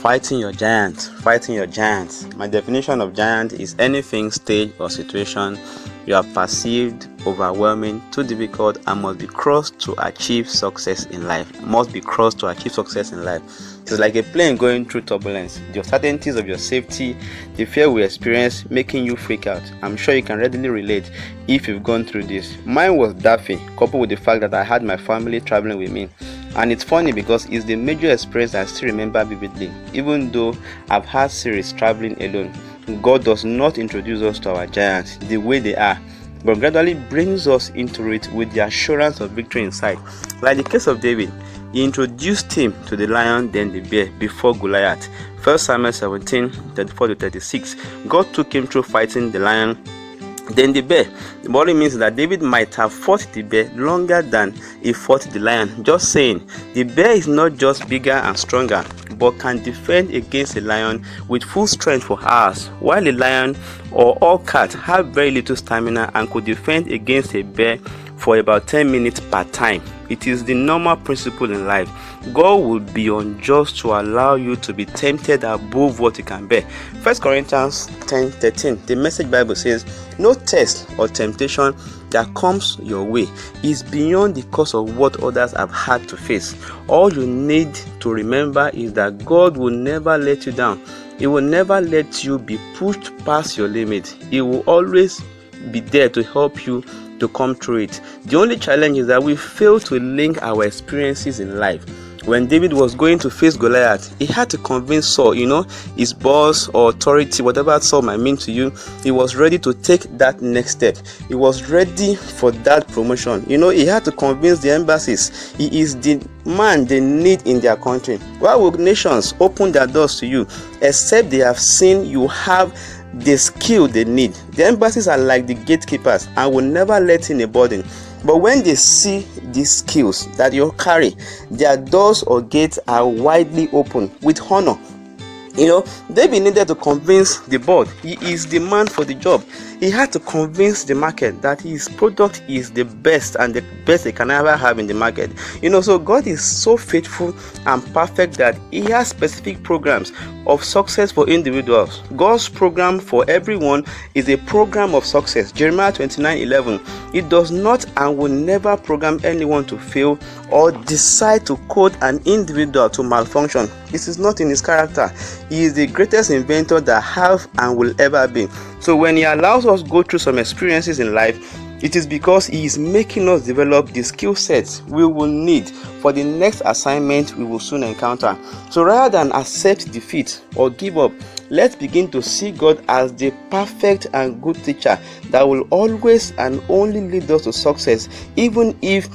Fighting your giant. Fighting your giant. My definition of giant is anything, stage, or situation you have perceived overwhelming, too difficult, and must be crossed to achieve success in life. It's like a plane going through turbulence. The uncertainties of your safety, the fear we experience, making you freak out. I'm sure you can readily relate if you've gone through this. Mine was daffy, coupled with the fact that I had my family traveling with me. And it's funny because it's the major experience I still remember vividly. Even though I've had series traveling alone, God does not introduce us to our giants the way they are, but gradually brings us into it with the assurance of victory in sight. Like the case of David, he introduced him to the lion, then the bear, before Goliath. 1 Samuel 17, 34-36. God took him through fighting the lion, then the bear. What it means is that David might have fought the bear longer than he fought the lion. Just saying, the bear is not just bigger and stronger, but can defend against a lion with full strength for hours, while a lion or all cat have very little stamina and could defend against a bear for about 10 minutes per time. It is the normal principle in life. God will be unjust to allow you to be tempted above what you can bear. 1 Corinthians 10:13, the Message Bible says, no test or temptation that comes your way is beyond the course of what others have had to face. All you need to remember is that God will never let you down. He will never let you be pushed past your limit. He will always be there to help you to come through it. The only challenge is that we fail to link our experiences in life. When David was going to face Goliath, he had to convince Saul, his boss or authority, whatever Saul might mean to you. He was ready to take that next step. He was ready for that promotion. He had to convince the embassies he is the man they need in their country. Why would nations open their doors to you except they have seen you have the skill they need? The embassies are like the gatekeepers and will never let in a burden. But when they see these skills that you carry, their doors or gates are widely open with honor. David needed to convince the board he is the man for the job. He had to convince the market that his product is the best and the best they can ever have in the market. So God is so faithful and perfect that he has specific programs of success for individuals. God's program for everyone is a program of success. Jeremiah 29:11. It does not and will never program anyone to fail or decide to code an individual to malfunction. This is not in his character. He is the greatest inventor that have and will ever be. So when he allows us go through some experiences in life, it is because he is making us develop the skill sets we will need for the next assignment we will soon encounter. So rather than accept defeat or give up, let's begin to see God as the perfect and good teacher that will always and only lead us to success, even if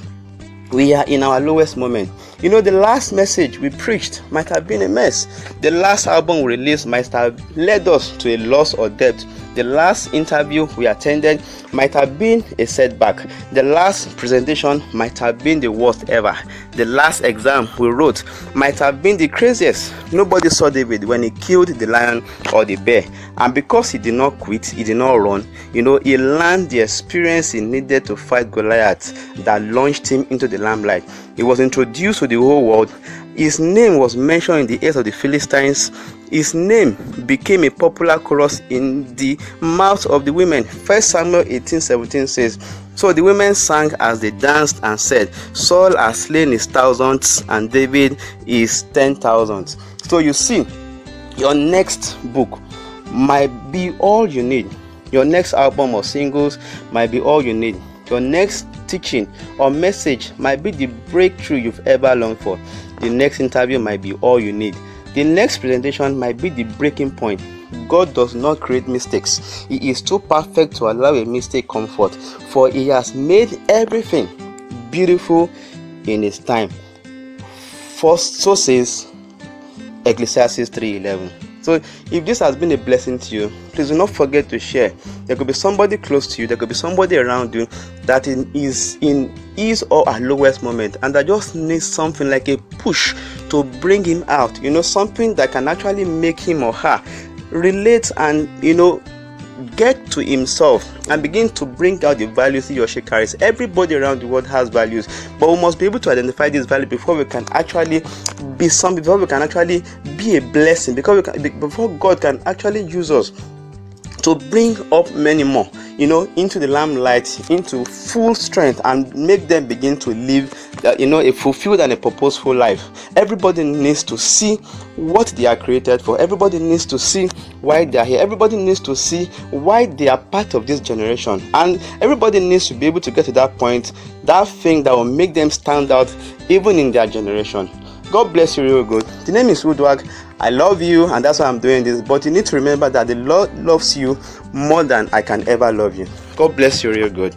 we are in our lowest moment. The last message we preached might have been a mess. The last album we released might have led us to a loss or debt. The last interview we attended might have been a setback. The last presentation might have been the worst ever. The last exam we wrote might have been the craziest. Nobody saw David when he killed the lion or the bear. And because he did not quit, he did not run, he learned the experience he needed to fight Goliath that launched him into the limelight. He was introduced to the whole world. His name was mentioned in the ears of the Philistines. His name became a popular chorus in the mouths of the women. 1 Samuel 18:17 says, so the women sang as they danced and said, Saul has slain his thousands and David his 10,000s. So you see, your next book might be all you need. Your next album or singles might be all you need. Your next teaching or message might be the breakthrough you've ever longed for. The next interview might be all you need. The next presentation might be the breaking point. God does not create mistakes. He is too perfect to allow a mistake comfort, for he has made everything beautiful in his time. First, so says Ecclesiastes 3:11. So if this has been a blessing to you, please do not forget to share. There could be somebody close to you, there could be somebody around you that is in his or her lowest moment and that just needs something like a push to bring him out, something that can actually make him or her relate and get to himself and begin to bring out the values he or she carries. Everybody around the world has values, but we must be able to identify these values before we can actually be something, before we can actually be a blessing, before God can actually use us to bring up many more, into the limelight, into full strength, and make them begin to live, a fulfilled and a purposeful life. Everybody needs to see what they are created for. Everybody needs to see why they are here. Everybody needs to see why they are part of this generation, and everybody needs to be able to get to that point, that thing that will make them stand out even in their generation. God bless you real good. The name is Woodward. I love you, and that's why I'm doing this. But you need to remember that the Lord loves you more than I can ever love you. God bless you real good.